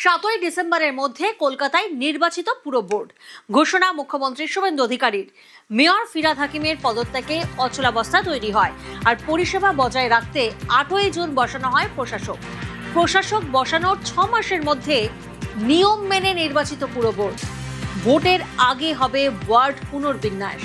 7ই ডিসেম্বরের মধ্যে কলকাতায় নির্বাচিত পুরো বোর্ড ঘোষণা মুখ্যমন্ত্রী শুভেন্দু অধিকারীর। মেয়র ফিরহাদ হাকিমের পদত্যাগে অচলাবস্থা তৈরি হয় আর পরিষেবা বজায় রাখতে 8ই জুন বসানো হয় প্রশাসক বসানোর 6 মাসের মধ্যে নিয়ম মেনে নির্বাচিত পুরো বোর্ড। ভোটের আগে হবে ওয়ার্ড পুনর্বিন্যাস।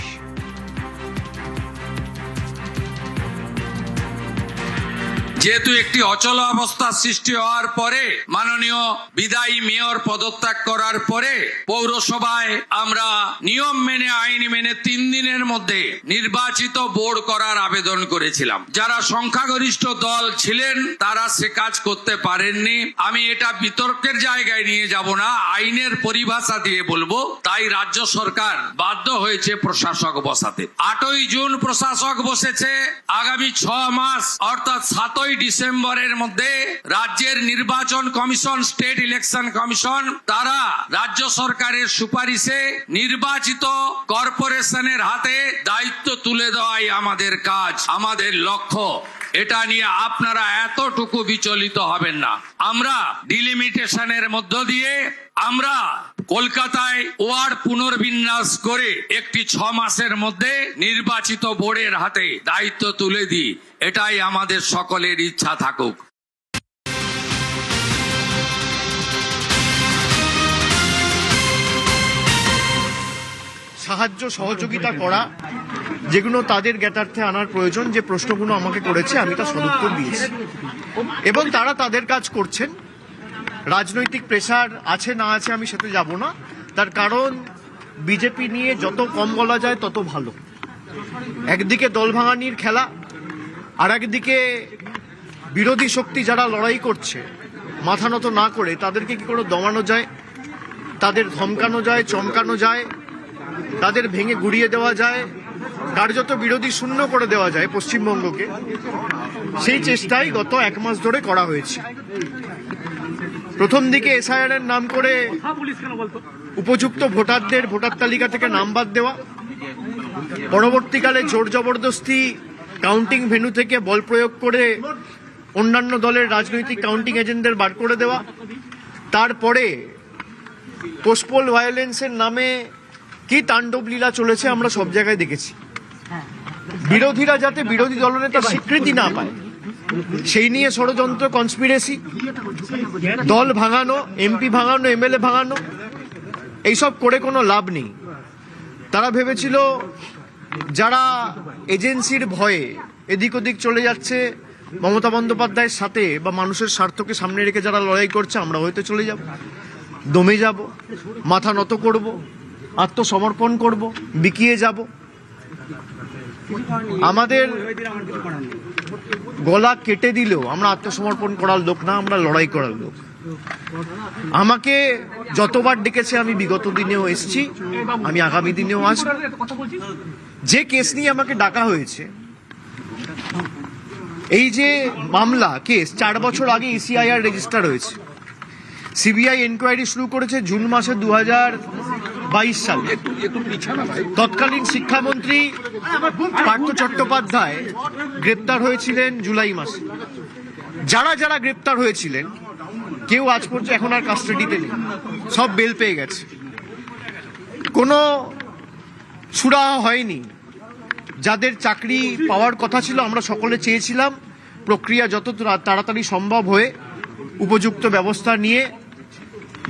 যেহেতু একটি অচল অবস্থা সৃষ্টি হওয়ার পরে মাননীয় বিদায়ী মেয়র পদত্যাগ করার পরে পৌরসভায় আমরা নিয়ম মেনে আইন মেনে 3 দিনের মধ্যে নির্বাচিত বোর্ড করার আবেদন করেছিলাম। যারা সংখ্যাগরিষ্ঠ দল ছিলেন তারা সে কাজ করতে পারেননি। আমি এটা বিতর্কের জায়গায় নিয়ে যাব না, আইনের পরিভাষা দিয়ে বলবো। তাই রাজ্য সরকার বাধ্য হয়েছে প্রশাসক বসাতে। 8ই জুন প্রশাসক বসেছে। আগামী 6 মাস অর্থাৎ 7ই ডিসেম্বরের মধ্যে রাজ্যের নির্বাচন কমিশন, স্টেট ইলেকশন কমিশন, তারা রাজ্য সরকারের সুপারিশে নির্বাচিত কর্পোরেশনের হাতে দায়িত্ব তুলে দেওয়াই আমাদের কাজ, আমাদের লক্ষ্য। এটা নিয়ে আপনারা এতটুকু বিচলিত হবেন না। আমরা ডিলিমিটেশনের মধ্য দিয়ে আমরা কলকাতায় ওয়ার্ড পুনর্বিন্যাস করে একটি 6 মাসের মধ্যে নির্বাচিত বোর্ডের হাতে দায়িত্ব তুলে দিই। এটাই আমাদের সকলের ইচ্ছা থাকুক। সাহায্য সহযোগিতা করা, যেগুলো তাদের জ্ঞাতার্থে আনার প্রয়োজন, যে প্রশ্নগুলো আমাকে করেছে আমি তা সদুত্তর দিয়েছি এবং তারা তাদের কাজ করছেন। রাজনৈতিক প্রেসার আছে না আছে আমি সেটা যাব না, তার কারণ বিজেপি নিয়ে যত কম বলা যায় তত ভালো। একদিকে দল ভাঙানির খেলা, আর একদিকে বিরোধী শক্তি যারা লড়াই করছে মাথা নত না করে তাদেরকে কি করে দমানো যায়, তাদের ধমকানো যায়, চমকানো যায়, তাদের ভেঙে গুড়িয়ে দেওয়া যায়, কার্যত বিরোধী শূন্য করে দেওয়া যায় পশ্চিমবঙ্গকে, সেই চেষ্টাই গত 1 মাস ধরে করা হয়েছে। প্রথম দিকে এসআইআর এর নাম করে উপযুক্ত ভোটারদের ভোটার তালিকা থেকে নাম বাদ দেওয়া, পরবর্তীকালে জোর জবরদস্তি কাউন্টিং ভেন্যু থেকে বল প্রয়োগ করে অন্যান্য দলের রাজনৈতিক কাউন্টিং এজেন্টদের বার করে দেওয়া, তারপরে পোস্টপোল ভায়োলেন্সের নামে কি তাণ্ডব লীলা চলেছে আমরা সব জায়গায় দেখেছি। বিরোধীরা যাতে বিরোধী দলনেতা স্বীকৃতি না পায় সেই নিয়ে ষড়যন্ত্র, কনস্পিরেসি, দল ভাঙানো, এমপি ভাঙানো, এমএলএ ভাঙানো, এইসব করে কোনো লাভ নেই। তারা ভেবেছিল যারা এজেন্সির ভয়ে এদিক ওদিক চলে যাচ্ছে মমতা বন্দ্যোপাধ্যায়ের সাথে বা মানুষের স্বার্থকে সামনে রেখে যারা লড়াই করছে, আমরা হয়তো চলে যাব, দমে যাব, মাথা নত করব, আত্মসমর্পণ করব, বিকিয়ে যাব। আমাদের গলা কেটে দিলেও আমরা আত্মসমর্পণ করার লোক না, আমরা লড়াই করার লোক। আমাকে যতবার ডেকেছে আমি বিগত দিনেও এসেছি, আমি আগামী দিনেও আসব। যে কেস নিয়ে আমাকে ডাকা হয়েছে, এই যে মামলা কেস 4 বছর আগে ইসিআইআর রেজিস্টার হয়েছে, সিবিআই এনকোয়ারি শুরু করেছে জুন মাসে 2022 সালে। তৎকালীন শিক্ষামন্ত্রী পার্থ চট্টোপাধ্যায় গ্রেপ্তার হয়েছিলেন জুলাই মাসে। যারা যারা গ্রেপ্তার হয়েছিলেন কেউ আজ পর্যন্ত এখন আর কাস্টাডিতে নেই, সব বেল পেয়ে গেছে। কোনো সুরাহা হয়নি। যাদের চাকরি পাওয়ার কথা ছিল, আমরা সকলে চেয়েছিলাম প্রক্রিয়া যত তাড়াতাড়ি সম্ভব হয়ে উপযুক্ত ব্যবস্থা নিয়ে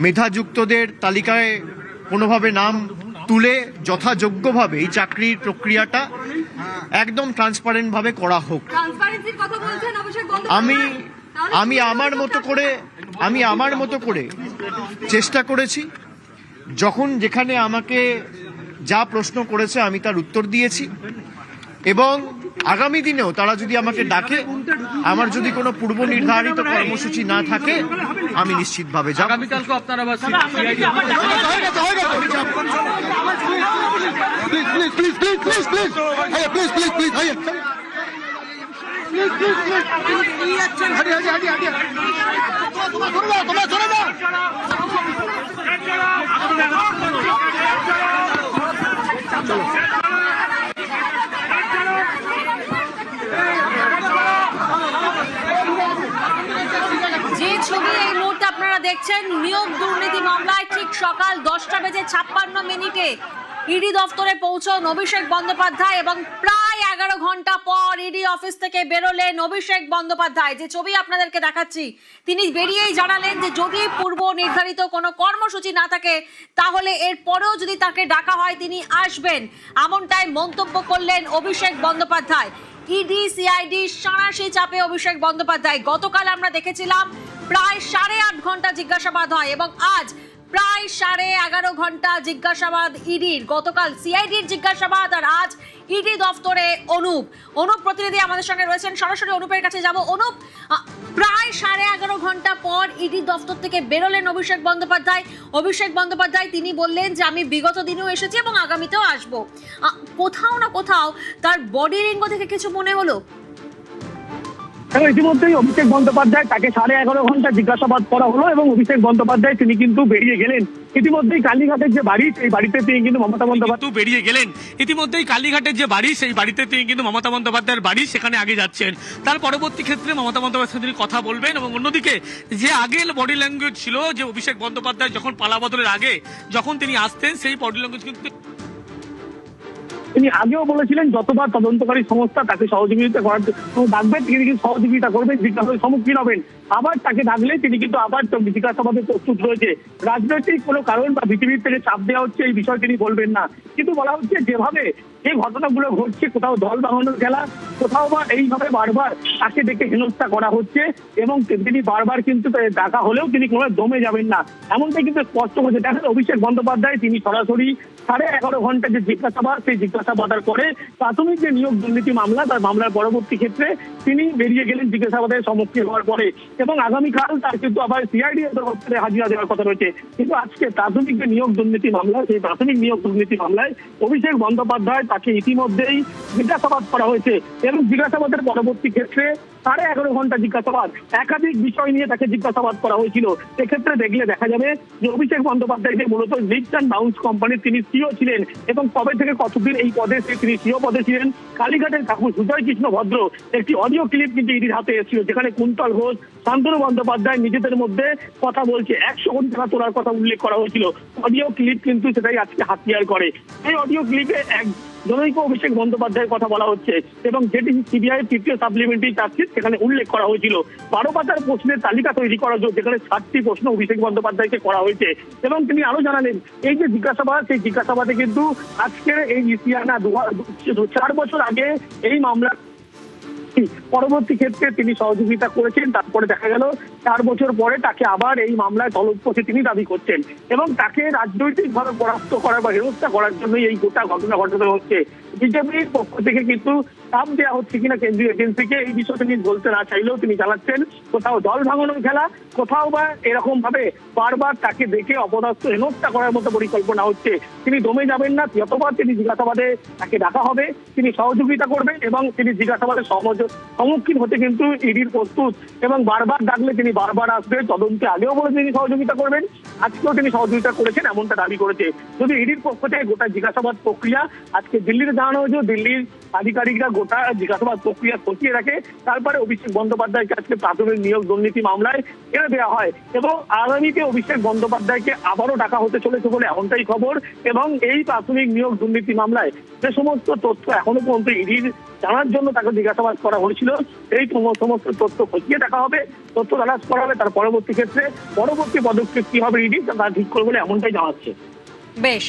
মেধাযুক্তদের তালিকায় কোনোভাবে নাম তুলে যথাযোগ্যভাবে এই চাকরির প্রক্রিয়াটা একদম ট্রান্সপারেন্ট ভাবে করা হোক। আমি আমার মতো করে চেষ্টা করেছি। যখন যেখানে আমাকে যা প্রশ্ন করেছে আমি তার উত্তর দিয়েছি এবং আগামী দিনেও তারা যদি আমাকে ডাকে, আমার যদি কোনো পূর্ব নির্ধারিত কর্মসূচি না থাকে, আমি নিশ্চিতভাবে যাব। যে ছবি এই মুহূর্তে আপনারা দেখছেন রয়েছেন নিয়োগ দুর্নীতি মামলায় ঠিক সকাল 10:56 ইডি দফতরে পৌঁছন অভিষেক বন্দ্যোপাধ্যায় এবং প্রায় 11 ঘন্টা পর ইডি অফিস থেকে বেরোলেন অভিষেক বন্দ্যোপাধ্যায়। যে ছবি আপনাদেরকে দেখাচ্ছি, তিনি বেরিয়েই জানালেন যে যদি পূর্ব নির্ধারিত কোনো কর্মসূচি না থাকে তাহলে এর পরেও যদি তাকে ডাকা হয় তিনি আসবেন, এমনটাই মন্তব্য করলেন অভিষেক বন্দ্যোপাধ্যায়। ইডি সিআইডি সাঁড়াশি চাপে অভিষেক বন্দ্যোপাধ্যায়। গতকাল আমরা দেখেছিলাম প্রায় 8.5 ঘন্টা জিজ্ঞাসাবাদ হয় এবং আজ প্রায় 11.5 ঘন্টা জিজ্ঞাসাবাদ ইডির। গতকাল সিআইডির জিজ্ঞাসাবাদ আর আজ ইডি দফতরে অনুপ প্রতিনিধি আমাদের সঙ্গে রয়েছেন, সরাসরি অনুপের কাছে যাব। অনুপ, প্রায় 11.5 ঘন্টা পর ইডি দফতর থেকে বেরোলেন অভিষেক বন্দ্যোপাধ্যায় তিনি বললেন যে আমি বিগত দিনেও এসেছি এবং আগামীতেও আসবো। কোথাও না কোথাও তার বডি লিঙ্গ থেকে কিছু মনে হলো? ইতিমধ্যেই অভিষেক বন্দ্যোপাধ্যায় তাকে 11.5 ঘন্টা জিজ্ঞাসাবাদ করা হলো এবং অভিষেক বন্দ্যোপাধ্যায় তিনি কিন্তু বেরিয়ে গেলেন। ইতিমধ্যেই কালীঘাটের যে বাড়ি সেই বাড়িতে তিনি কিন্তু মমতা বন্দ্যোপাধ্যায় বেরিয়ে গেলেন। ইতিমধ্যেই কালীঘাটের যে বাড়ি সেই বাড়িতে তিনি কিন্তু মমতা বন্দ্যোপাধ্যায়ের বাড়ি সেখানে আগে যাচ্ছেন। তার পরবর্তী ক্ষেত্রে মমতা বন্দ্যোপাধ্যায়ের সাথে তিনি কথা বলবেন এবং অন্যদিকে যে আগে বডি ল্যাঙ্গুয়েজ ছিল যে অভিষেক বন্দ্যোপাধ্যায় যখন পালাবদলের আগে যখন তিনি আসতেন সেই বডি ল্যাঙ্গুয়েজ কিন্তু তিনি আগেও বলেছিলেন যতবার তদন্তকারী সংস্থা তাকে সহযোগিতা করার ডাকবে তিনি কিন্তু সহযোগিতা করবেন, জিজ্ঞাসাবাদের সম্মুখীন হবেন। আবার তাকে ডাকলে তিনি কিন্তু আবার জিজ্ঞাসাবাদে প্রস্তুত রয়েছে। রাজনৈতিক কোনো কারণ বা বিটিভির থেকে চাপ দেওয়া হচ্ছে এই বিষয়ে তিনি বলবেন না, কিন্তু বলা হচ্ছে যেভাবে এই ঘটনাগুলো ঘটছে, কোথাও দল ভাঙানোর খেলা, কোথাও বা এইভাবে বারবার তাকে ডেকে হেনস্থা করা হচ্ছে এবং তিনি বারবার কিন্তু ডাকা হলেও তিনি কোনো দমে যাবেন না, এমনটাই কিন্তু স্পষ্ট হয়েছে। দেখেন অভিষেক বন্দ্যোপাধ্যায় তিনি সরাসরি 11.5 ঘন্টা যে জিজ্ঞাসাবাদ সেই জিজ্ঞাসাবাদের পরে প্রাথমিক যে নিয়োগ দুর্নীতি মামলা তার মামলার পরবর্তী ক্ষেত্রে তিনি বেরিয়ে গেলেন জিজ্ঞাসাবাদের সম্মুখীন হওয়ার পরে এবং আগামীকাল তার কিন্তু আবার সিআইডি দপ্তরে হাজিরা দেওয়ার কথা রয়েছে। কিন্তু আজকে প্রাথমিক যে নিয়োগ দুর্নীতি মামলা সেই প্রাথমিক নিয়োগ দুর্নীতি মামলায় অভিষেক বন্দ্যোপাধ্যায় তাকে ইতিমধ্যেই জিজ্ঞাসাবাদ করা হয়েছে এবং জিজ্ঞাসাবাদের পরবর্তী ক্ষেত্রে 11.5 ঘন্টা জিজ্ঞাসাবাদ একাধিক বিষয় নিয়ে তাকে জিজ্ঞাসাবাদ করা হয়েছিল। সেক্ষেত্রে দেখলে দেখা যাবে যে অভিষেক বন্দ্যোপাধ্যায় যে মূলত লিফট অ্যান্ড বাউন্স কোম্পানির তিনি সিও ছিলেন এবং কবে থেকে কতদিন এই পদে তিনি সিও পদে ছিলেন। কালীঘাটের ঠাকুর সুজয় কৃষ্ণ ভদ্র একটি অডিও ক্লিপ কিন্তু ইডির হাতে এসেছিল, যেখানে কুন্তল ঘোষ, শান্তনু বন্দ্যোপাধ্যায় নিজেদের মধ্যে কথা বলছে, 100 কোটি টাকা তোলার কথা উল্লেখ করা হয়েছিল। অডিও ক্লিপ কিন্তু সেটাই আজকে হাতিয়ার করে। এই অডিও ক্লিপে জনৈক অভিষেক বন্দ্যোপাধ্যায়ের কথা বলা হচ্ছে এবং যেটি সিবিআই তৃতীয় সাপ্লিমেন্টারি চার্জশিট সেখানে উল্লেখ করা হয়েছিল। 12 পাতার প্রশ্নের তালিকা তৈরি করা হয়েছে, যেখানে 7টি প্রশ্ন অভিষেক বন্দ্যোপাধ্যায়কে করা হয়েছে এবং তিনি আরো জানালেন এই যে জিজ্ঞাসাবাদ সেই জিজ্ঞাসাবাদে কিন্তু আজকের এই ইসিয়ানা 4 বছর আগে এই মামলা পরবর্তী ক্ষেত্রে তিনি সহযোগিতা করেছেন। তারপরে দেখা গেল 4 বছর পরে তাকে আবার এই মামলায় তলব করতে তিনি দাবি করছেন এবং তাকে রাজনৈতিকভাবে পরাস্ত করা বা হেনস্থা করার জন্য এই গোটা ঘটনা ঘটানো হচ্ছে। বিজেপির পক্ষ থেকে কিন্তু চাপ দেওয়া হচ্ছে কিনা কেন্দ্রীয় এজেন্সিকে এই বিষয়ে তিনি বলতে না চাইলেও তিনি জানাচ্ছেন কোথাও দল ভাঙানোর খেলা, কোথাও বা এরকম ভাবে বারবার তাকে দেখে অপদস্থ হেনস্থা করার মতো পরিকল্পনা হচ্ছে। তিনি দমে যাবেন না, যতবার তিনি জিজ্ঞাসাবাদে তাকে ডাকা হবে তিনি সহযোগিতা করবেন এবং তিনি জিজ্ঞাসাবাদের সম্মুখীন হতে কিন্তু ইডির প্রস্তুত এবং বারবার ডাকলে তিনি বারবার আসবেন। তদন্তে আগেও বলে তিনি সহযোগিতা করবেন, আজকেও তিনি সহযোগিতা করেছেন এমনটা দাবি করেছে। যদি ইডির পক্ষ থেকে গোটা জিজ্ঞাসাবাদ প্রক্রিয়া আজকে দিল্লিতে জানানো হয়েছে, দিল্লির আধিকারিকরা গোটা জিজ্ঞাসাবাদ প্রক্রিয়া খতিয়ে রাখে, তারপরে অভিষেক বন্দ্যোপাধ্যায়কে আজকে প্রাথমিক নিয়োগ দুর্নীতি মামলায় ছেড়ে দেওয়া হয় এবং আগামীতে অভিষেক বন্দ্যোপাধ্যায়কে আবারও ডাকা হতে চলেছে বলে এমনটাই খবর। এবং এই প্রাথমিক নিয়োগ দুর্নীতি মামলায় যে সমস্ত তথ্য এখনো পর্যন্ত ইডির জানার জন্য তাকে জিজ্ঞাসাবাদ করা হয়েছিল এই সমস্ত তথ্য খতিয়ে দেখা হবে, তথ্য তালাশ করা হবে, তার পরবর্তী ক্ষেত্রে পরবর্তী পদক্ষেপ কি হবে ইডি তা ঠিক করবে বলে এমনটাই জানাচ্ছে। বেশ,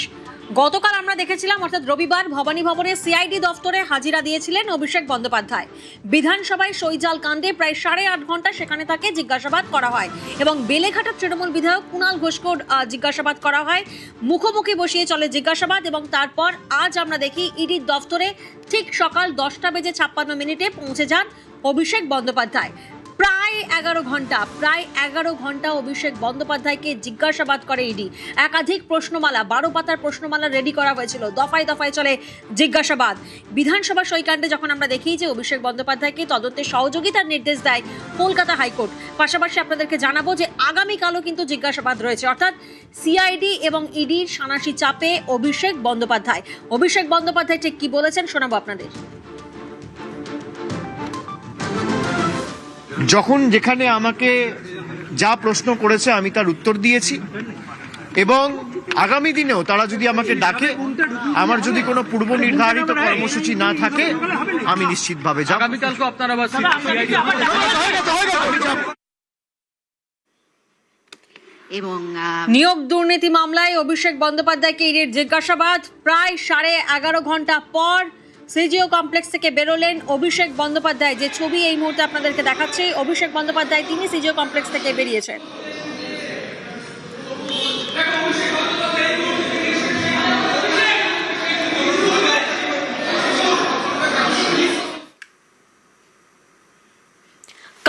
গতকাল আমরা দেখেছিলাম অর্থাৎ রবিবার ভবানী ভবনে সিআইডি দফতরে হাজিরা দিয়েছিলেন অভিষেক বন্দ্যোপাধ্যায়। বিধানসভায় সইজাল কাণ্ডে প্রায় 8.5 ঘন্টা সেখানে তাকে জিজ্ঞাসাবাদ করা হয় এবং বেলেঘাটার তৃণমূল বিধায়ক কুণাল ঘোষকে জিজ্ঞাসাবাদ করা হয়। মুখোমুখি বসিয়ে চলে জিজ্ঞাসাবাদ এবং তারপর আজ আমরা দেখি ইডির দফতরে ঠিক সকাল 10:56 পৌঁছে যান অভিষেক বন্দ্যোপাধ্যায়। প্রায় 11 ঘন্টা অভিষেক বন্দ্যোপাধ্যায়কে জিজ্ঞাসাবাদ করে ইডি। একাধিক প্রশ্নমালা, 12 পাতার প্রশ্নমালা রেডি করা হয়েছিল, দফায় দফায় চলে জিজ্ঞাসাবাদ। বিধানসভা সইকাণ্ডে যখন আমরা দেখি যে অভিষেক বন্দ্যোপাধ্যায়কে তদন্তে সহযোগিতার নির্দেশ দেয় কলকাতা হাইকোর্ট। পাশাপাশি আপনাদেরকে জানাবো যে আগামীকালও কিন্তু জিজ্ঞাসাবাদ রয়েছে, অর্থাৎ সিআইডি এবং ইডির সানাসি চাপে অভিষেক বন্দ্যোপাধ্যায় ঠিক কি বলেছেন শোনাবো আপনাদের। যখন যেখানে আমাকে যা প্রশ্ন করেছে আমি তার উত্তর দিয়েছি, এবং আগামী দিনেও তারা যদি আমাকে ডাকে, আমার যদি কোনো পূর্ব নির্ধারিত কর্মসূচি না থাকে, আমি নিশ্চিতভাবে যাব। এবং নিয়োগ দুর্নীতি মামলায় অভিষেক বন্দ্যোপাধ্যায়কে ইডির জিজ্ঞাসাবাদ প্রায় 11.5 ঘন্টা পর সিজিও কমপ্লেক্স থেকে বেরোলেন অভিষেক বন্দ্যোপাধ্যায়। যে ছবি এই মুহূর্তে আপনাদেরকে দেখাচ্ছি, অভিষেক বন্দ্যোপাধ্যায় তিনি সিজিও কমপ্লেক্স থেকে বেরিয়েছেন।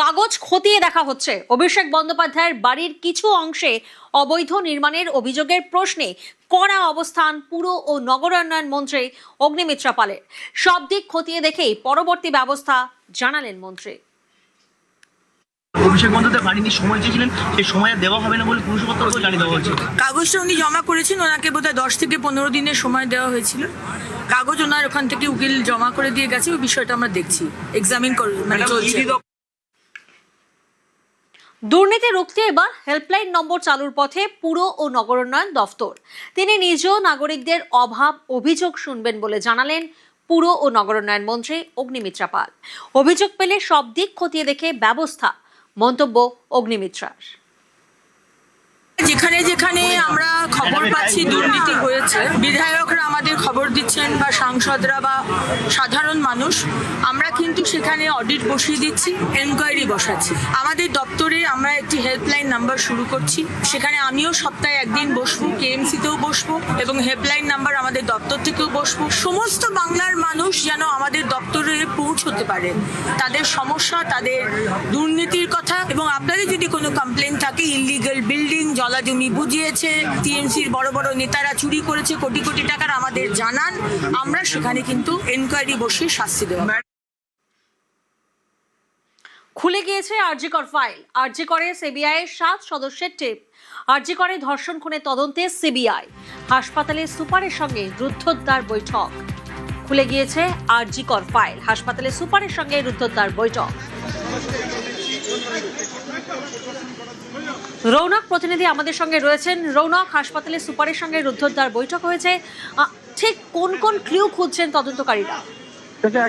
কাগজ খতিয়ে দেখা হচ্ছে। অভিষেক বন্দ্যোপাধ্যায়ের বাড়ির কিছু অংশে অবৈধ নির্মাণের অভিযোগের প্রশ্নে কড়া অবস্থান পুর ও নগরায়ণ মন্ত্রী অগ্নিমিত্রা পালের। সব দিক খতিয়ে দেখেই পরবর্তী ব্যবস্থা জানালেন মন্ত্রী। অভিষেক বন্দ্যোপাধ্যায় বাড়ি নিয়ে সময় চেয়েছিলেন, সেই সময় দেওয়া হবে না বলে পুরুষপত্র জানিয়ে দেওয়া হচ্ছে। কাগজটা উনি জমা করেছেন, ওনাকে বোধহয় 10 থেকে 15 দিনের সময় দেওয়া হয়েছিল। কাগজ ওনার ওখান থেকে উকিল জমা করে দিয়ে গেছে, ওই বিষয়টা আমরা দেখছি, এক্সামিন মানে চলছে। দুর্নীতি রুখতে এবার হেল্পলাইন নম্বর চালুর পথে পুর ও নগরোন্নয়ন দফতর। তিনি নিজেও নাগরিকদের অভাব অভিযোগ শুনবেন বলে জানালেন পুর ও নগরোন্নয়ন মন্ত্রী অগ্নিমিত্রা পাল। অভিযোগ পেলে সব দিক খতিয়ে দেখে ব্যবস্থা, মন্তব্য অগ্নিমিত্রার। যেখানে যেখানে আমরা খবর পাচ্ছি দুর্নীতি হয়েছে, বিধায়করা আমাদের খবর দিচ্ছেন বা সাংসদরা বা সাধারণ মানুষ, আমরা কিন্তু সেখানে অডিট বসিয়ে দিচ্ছি, এনকোয়ারি বসাচ্ছি। আমাদের দপ্তরে আমরা একটি হেল্পলাইন নাম্বার শুরু করছি, সেখানে আমিও সপ্তাহে একদিন বসবো, কেএমসিতেও বসবো এবং হেল্পলাইন নাম্বার আমাদের দপ্তর থেকেও বসবো। সমস্ত বাংলার মানুষ যেন আমাদের দপ্তরে পৌঁছতে পারেন তাদের সমস্যা, তাদের দুর্নীতির কথা, এবং আপনাদের যদি কোনো কমপ্লেন থাকে, ইলিগাল বিল্ডিং, জলা জমি বুঝিয়েছে, টিএমসির বড় বড় নেতারা চুরি করেছে কোটি কোটি টাকার, আমাদের জানান, আমরা সেখানে কিন্তু এনকোয়ারি বসিয়ে শাস্তি দেব। খুলে গিয়েছে আরজিকর ফাইল। আরজিকরে সিবিআই এর 7 সদস্যের টিম। আরজিকরে ধর্ষণ খুনের তদন্তে সিবিআই। হাসপাতালে সুপারের সঙ্গে রুদ্ধদ্বার বৈঠক। খুলে গিয়েছে আরজিকর ফাইল। হাসপাতালে সুপারের সঙ্গে রুদ্ধদ্বার বৈঠক। রৌনক প্রতিনিধি আমাদের সঙ্গে রয়েছেন। রৌনক, হাসপাতালে সুপারের সঙ্গে রুদ্ধদ্বার বৈঠক হয়েছে, ঠিক কোন কোন ক্লু খুঁজছেন তদন্তকারীরা?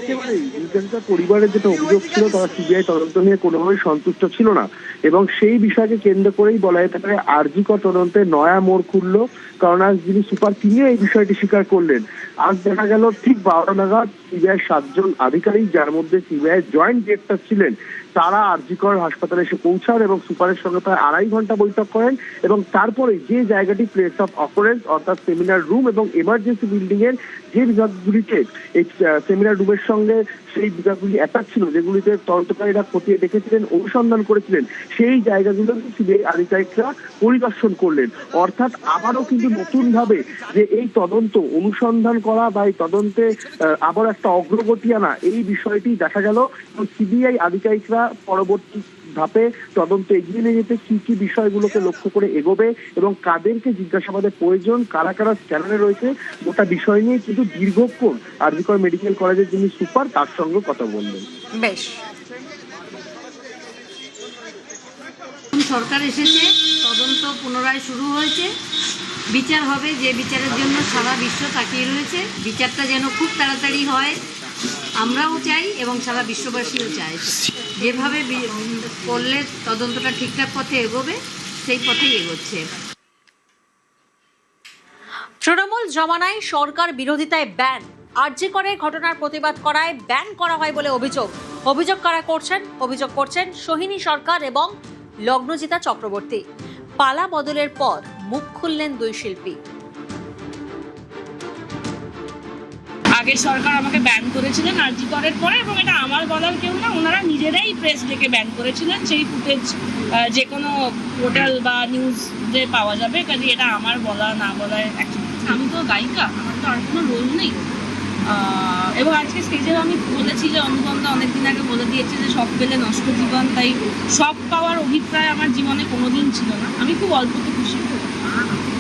একেবারেই নির্যাতিতার পরিবারের যেটা অভিযোগ ছিল, তারা সিবিআই তদন্ত নিয়ে কোনোভাবেই সন্তুষ্ট ছিল না, এবং সেই বিষয়কে কেন্দ্র করেই বলা যেতে পারে আরজিকর তদন্তে নয়া মোড় খুললো। কারণ আজ যিনি সুপার, তিনিও এই বিষয়টি স্বীকার করলেন। আজ দেখা গেল ঠিক 12টা নাগাদ সিবিআই 7 জন আধিকারিক, যার মধ্যে সিবিআই জয়েন্ট ডিরেক্টর ছিলেন, তারা আরজিকর হাসপাতালে এসে পৌঁছান এবং সুপারের সঙ্গে প্রায় 2.5 ঘন্টা বৈঠক করেন। এবং তারপরে যে জায়গাটি প্লেস অফ অফারেন্স অর্থাৎ সেমিনার রুম এবং এমার্জেন্সি বিল্ডিং এর যে বিভাগগুলিতে এই সেমিনার রুমের সঙ্গে সেই বিভাগগুলি অ্যাটাচ ছিল, যেগুলিতে তদন্তকারীরা খতিয়ে দেখেছিলেন, অনুসন্ধান করেছিলেন, সেই জায়গাগুলো সিবিআই আধিকারিকরা পরিদর্শন করলেন। অর্থাৎ আবারও কিন্তু নতুন ভাবে যে এই তদন্ত অনুসন্ধান করা বা এই তদন্তে আবার একটা অগ্রগতি আনা, এই বিষয়টি দেখা গেল। সিবিআই আধিকারিকরা পরবর্তী ধাপে তদন্ত এগিয়ে নিয়ে যেতে কি কি বিষয়গুলোকে লক্ষ্য করে এগোবে এবং কাদেরকে জিজ্ঞাসাবাদের প্রয়োজন, কারা কারা স্ক্যানারে রয়েছে, গোটা বিষয় নিয়ে কিন্তু দীর্ঘক্ষণ আরজিকর মেডিকেল কলেজের যিনি সুপার, তার সঙ্গে কথা বললেন। বেশ, সরকার এসেছে, তদন্ত পুনরায় শুরু হয়েছে, বিচার হবে, যে বিচারের জন্য সারা বিশ্ব তাকিয়ে রয়েছে। বিচারটা যেন খুব তাড়াতাড়ি হয় আমরাও চাই এবং সারা বিশ্ববাসীও চায়। যেভাবে করলে তদন্তটা ঠিকঠাক পথে এগোবে, সেই পথেই এগোচ্ছে। তৃণমূল জমানায় সরকার বিরোধিতায় ব্যান, আরজিকরের ঘটনার প্রতিবাদ করায় ব্যান করা হয় বলে অভিযোগ কারা করছেন? অভিযোগ করছেন সোহিনী সরকার এবং লগ্নজিতা চক্রবর্তী। পালা বদলের পর মুখ খুললেন দুই শিল্পী। আগের সরকার আমাকে ব্যান করেছিলেন আরজিকরের পরে, এবং এটা আমার বলার কেউ না, ওনারা নিজেরাই প্রেস ডেকে ব্যান করেছিলেন। সেই ফুটেজ যে কোনো পোর্টাল বা নিউজে পাওয়া যাবে, কাজে এটা আমার বলা না বলায় আমি তো গায়িকা, আমার তো আর কোনো রোল নেই। এবং আজকে স্টেজেও আমি বলেছি যে অনুপমদা অনেকদিন আগে বলে দিয়েছে যে সব পেলে নষ্ট জীবন, তাই সব পাওয়ার অভিপ্রায় আমার জীবনে কোনোদিন ছিল না। আমি খুব অল্পতে খুশি।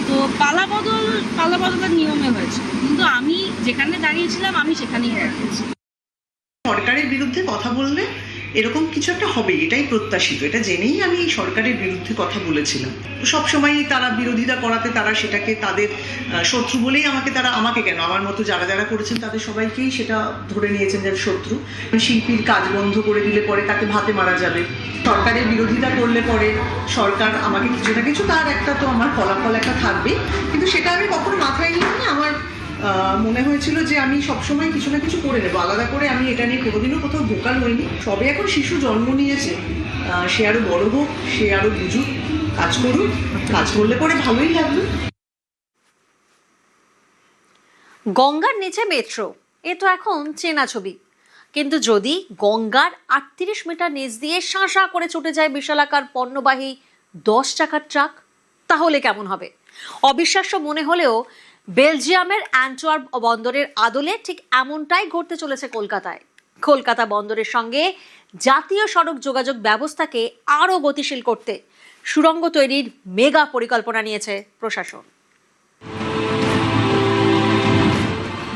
তো পালা বদলের নিয়মে হয়েছে, কিন্তু আমি যেখানে দাঁড়িয়েছিলাম আমি সেখানেই দাঁড়িয়েছি। সরকারের বিরুদ্ধে কথা বললে এরকম কিছু একটা হবে, এটাই প্রত্যাশিত। এটা জেনেই আমি এই সরকারের বিরুদ্ধে কথা বলেছিলাম। সবসময় তারা বিরোধিতা করাতে তারা সেটাকে তাদের শত্রু বলেই আমাকে কেন, আমার মতো যারা যারা করেছেন তাদের সবাইকেই সেটা ধরে নিয়েছেন যে শত্রু। শিল্পীর কাজ বন্ধ করে দিলে পরে তাকে ভাতে মারা যাবে, সরকারের বিরোধিতা করলে পরে সরকার আমাকে কিছু না কিছু, তার একটা তো আমার ফলাফল একটা থাকবে। কিন্তু সেটা আমি কখনো মাথায় নিইনি। আমার মনে হয়েছিল যে আমি সবসময় কিছু না কিছু করে নেবো, আলাদা করে আমি এটা নিয়ে কোনোদিনও কোথাও ভোকাল হইনি। সবে এখন শিশু জন্ম নিয়েছে, সে আরো বড় হোক, সে আরো বুঝুক, কাজ করুক, কাজ করলে পরে ভালোই লাগবে। গঙ্গার নিচে মেট্রো, এ তো এখন চেনা ছবি। কিন্তু যদি গঙ্গার 38 মিটার নিচ দিয়ে শাঁসা করে ছুটে যায় বিশালাকার পণ্যবাহী 10 চাকার ট্রাক, তাহলে কেমন হবে? অবিশ্বাস্য মনে হলেও বেলজিয়ামের অ্যান্টওয়ার্প বন্দরের আদলে ঠিক এমনটাই ঘটতে চলেছে কলকাতায়। কলকাতা বন্দরের সঙ্গে জাতীয় সড়ক যোগাযোগ ব্যবস্থাকে আরও গতিশীল করতে সুড়ঙ্গ তৈরির মেগা পরিকল্পনা নিয়েছে প্রশাসন।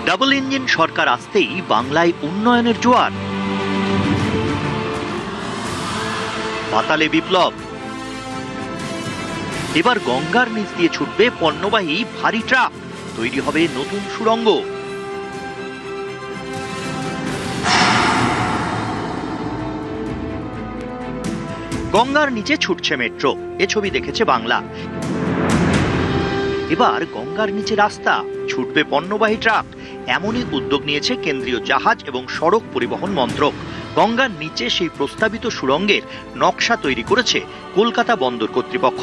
ডাবল ইঞ্জিন সরকার আসতেই বাংলায় উন্নয়নের জোয়ার, পাতালে বিপ্লব। এবার গঙ্গার নিচ দিয়ে ছুটবে পণ্যবাহী ভারী ট্রাক, তৈরি হবে নতুন সুড়ঙ্গ। গঙ্গার নিচে ছুটছে মেট্রো, এ ছবি দেখেছে বাংলা। এবার গঙ্গার নিচে রাস্তা, ছুটবে পণ্যবাহী ট্রাক, এমনই উদ্যোগ নিয়েছে কেন্দ্রীয় জাহাজ এবং সড়ক পরিবহন মন্ত্রক। গঙ্গার নিচে সেই প্রস্তাবিত সুড়ঙ্গের নকশা তৈরি করেছে কলকাতা বন্দর কর্তৃপক্ষ।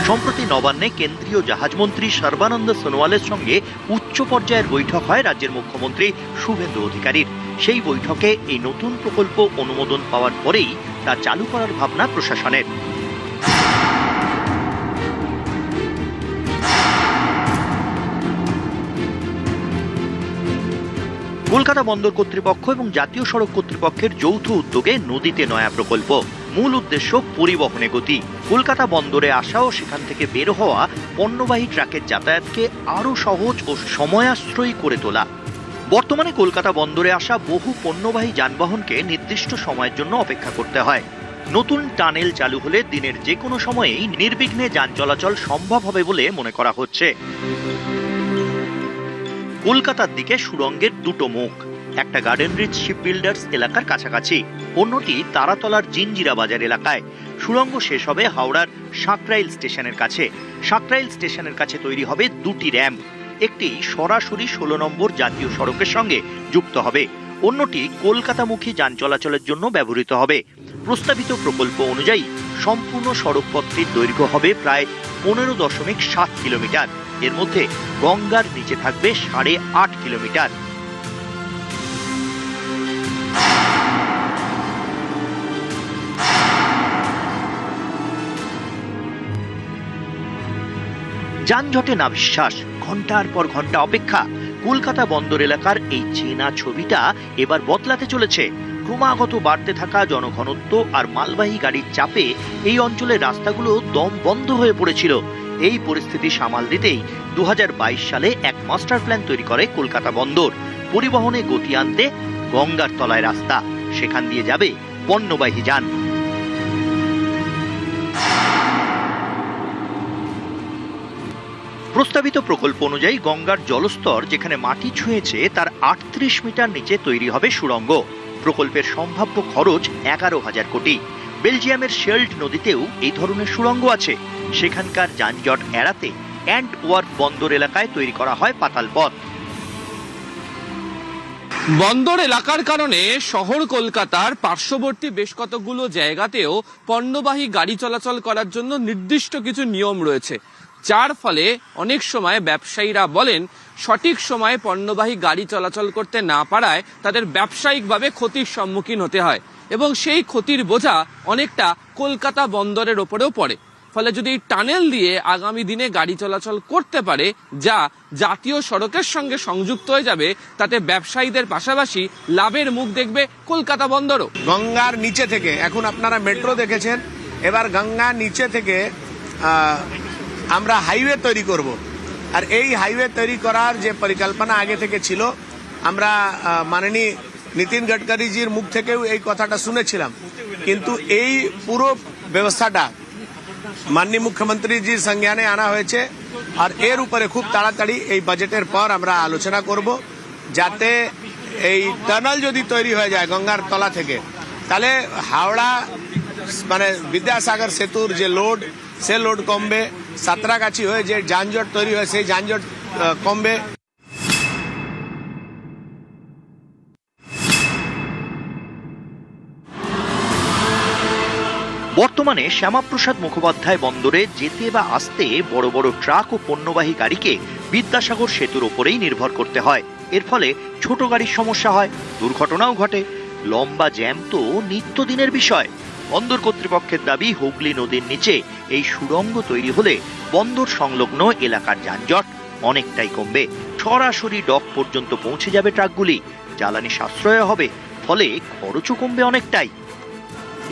সম্প্রতি নবান্নে কেন্দ্রীয় জাহাজমন্ত্রী সর্বানন্দ সোনোয়ালের সঙ্গে উচ্চ পর্যায়ের বৈঠক হয় রাজ্যের মুখ্যমন্ত্রী শুভেন্দু অধিকারীর। সেই বৈঠকে এই নতুন প্রকল্প অনুমোদন পাওয়ার পরেই তা চালু করার ভাবনা প্রশাসনের। কলকাতা বন্দর কর্তৃপক্ষ এবং জাতীয় সড়ক কর্তৃপক্ষের যৌথ উদ্যোগে নদীতে নয়া প্রকল্প। মূল উদ্দেশ্য পরিবহনে গতি। কলকাতা বন্দরে আসা ও সেখান থেকে বের হওয়া পণ্যবাহী ট্রাকের যাতায়াতকে আরও সহজ ও সময়াশ্রয়ী করে তোলা। বর্তমানে কলকাতা বন্দরে আসা বহু পণ্যবাহী যানবাহনকে নির্দিষ্ট সময়ের জন্য অপেক্ষা করতে হয়। নতুন টানেল চালু হলে দিনের যে কোনো সময়েই নির্বিঘ্নে যান চলাচল সম্ভব হবে বলে মনে করা হচ্ছে। কলকাতার দিকে সুড়ঙ্গের দুটো মুখ, একটা গার্ডেন রিচ শিপ বিল্ডার্স এলাকার কাছাকাছি, অন্যটি তারাতলার জিঞ্জিরা বাজার এলাকায়। সুড়ঙ্গ শেষ হবে হাওড়ার সাঁকরাইল স্টেশনের কাছে। সাঁকরাইল স্টেশনের কাছে তৈরি হবে দুটি র্যাম্প, একটি সরাসরি 16 নম্বর জাতীয় সড়কের সঙ্গে যুক্ত হবে, অন্যটি কলকাতামুখী যান চলাচলের জন্য ব্যবহৃত হবে। প্রস্তাবিত প্রকল্প অনুযায়ী সম্পূর্ণ সড়কপথটির দৈর্ঘ্য হবে প্রায় 15.7 কিলোমিটার। এর মধ্যে গঙ্গার নিচে থাকবে 8.5 কিলোমিটার। যানজটে নাভিশ্বাস, ঘন্টার পর ঘন্টা অপেক্ষা। কলকাতা বন্দর এলাকার এই চেনা ছবিটা এবার বদলাতে চলেছে। ক্রমাগত বাড়তে থাকা জনঘনত্ব আর মালবাহী গাড়ির চাপে এই অঞ্চলের রাস্তাগুলো দম বন্ধ হয়ে পড়েছিল। এই পরিস্থিতি সামাল দিতেই 2022 সালে এক মাস্টার প্ল্যান তৈরি করে কলকাতা বন্দর। পরিবহনে গতি আনতে গঙ্গার তলায় রাস্তা, সেখান দিয়ে যাবে পণ্যবাহী যান। প্রস্তাবিত প্রকল্প অনুযায়ী গঙ্গার জলস্তর যেখানে মাটি ছুঁয়েছে তার 38 মিটার নিচে তৈরি হবে সুড়ঙ্গ। প্রকল্পের সম্ভাব্য খরচ 11,000 কোটি। বেলজিয়ামের শেল্ড নদীতেও এই ধরনের সুড়ঙ্গ আছে। সেখানকার যানজট এড়াতে অ্যান্টওয়ার্প বন্দর এলাকায় তৈরি করা হয় পাতাল পথ। বন্দর এলাকার কারণে শহর কলকাতার পার্শ্ববর্তী বেশ কতগুলো জায়গাতেও পণ্যবাহী গাড়ি চলাচল করার জন্য নির্দিষ্ট কিছু নিয়ম রয়েছে, যার ফলে অনেক সময় ব্যবসায়ীরা বলেন সঠিক সময়ে পণ্যবাহী গাড়ি চলাচল করতে না পারায় তাদের ব্যবসায়িকভাবে ক্ষতির সম্মুখীন হতে হয় এবং সেই ক্ষতির বোঝা অনেকটা কলকাতা বন্দরের ওপরেও পড়ে। ফলে যদি এই টানেল দিয়ে আগামী দিনে গাড়ি চলাচল করতে পারে, যা জাতীয় সড়কের সঙ্গে সংযুক্ত হয়ে যাবে, তাতে ব্যবসায়ীদের পাশাপাশি লাভের মুখ দেখবে কলকাতা বন্দরও। গঙ্গার নিচে থেকে, এখন আপনারা মেট্রো দেখেছেন, এবার গঙ্গার নিচে থেকে আমরা হাইওয়ে তৈরি করব। আর এই হাইওয়ে তৈরি করার যে পরিকল্পনা আগে থেকে ছিল, আমরা মাননীয় নীতিন গডকরিজির মুখ থেকেও এই কথাটা শুনেছিলাম, কিন্তু এই পুরো ব্যবস্থাটা মাননীয় মুখ্যমন্ত্রীজির সংজ্ঞানে আনা হয়েছে। আর এর উপরে খুব তাড়াতাড়ি এই বাজেটের পর আমরা আলোচনা করব, যাতে এই টানেল যদি তৈরি হয়ে যায় গঙ্গার তলা থেকে, তাহলে হাওড়া মানে বিদ্যাসাগর সেতুর যে লোড, সে লোড কমবে, সাঁতরাগাছি হয়ে যে যানজট তৈরি হয় সেই যানজট কমবে। বর্তমানে শ্যামাপ্রসাদ মুখোপাধ্যায় বন্দরে যেতে বা আসতে বড় বড় ট্রাক ও পণ্যবাহী গাড়িকে বিদ্যাসাগর সেতুর ওপরেই নির্ভর করতে হয়। এর ফলে ছোট গাড়ির সমস্যা হয়, দুর্ঘটনাও ঘটে, লম্বা জ্যাম তো নিত্যদিনের বিষয়। বন্দর কর্তৃপক্ষের দাবি, হুগলি নদীর নিচে এই সুড়ঙ্গ তৈরি হলে বন্দর সংলগ্ন এলাকার যানজট অনেকটাই কমবে। সরাসরি ডক পর্যন্ত পৌঁছে যাবে ট্রাকগুলি, জ্বালানি সাশ্রয় হবে, ফলে খরচও কমবে অনেকটাই।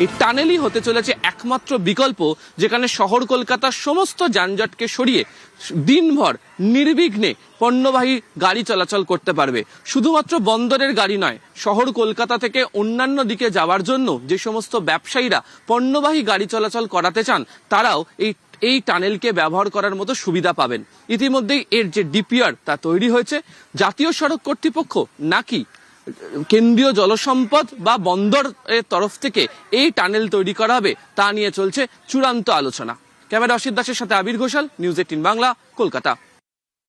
এই টানেলই হতে চলেছে একমাত্র বিকল্প, যেখানে শহর কলকাতার সমস্ত যানজটকে সরিয়ে দিনভর নির্বিঘ্নে পণ্যবাহী গাড়ি চলাচল করতে পারবে। শুধুমাত্র বন্দরের গাড়ি নয়, শহর কলকাতা থেকে অন্যান্য দিকে যাওয়ার জন্য যে সমস্ত ব্যবসায়ীরা পণ্যবাহী গাড়ি চলাচল করাতে চান, তারাও এই টানেলকে ব্যবহার করার মতো সুবিধা পাবেন। ইতিমধ্যেই এর যে ডিপিআর তা তৈরি হয়েছে। জাতীয় সড়ক কর্তৃপক্ষ নাকি কেন্দ্রীয় জলসম্পদ বা বন্দরের তরফ থেকে এই টানেল তৈরি করা হবে, তা নিয়ে চলছে চূড়ান্ত আলোচনা। ক্যামেরা অসিত দাসের সাথে আবির ঘোষাল, নিউজ 18 বাংলা, কলকাতা।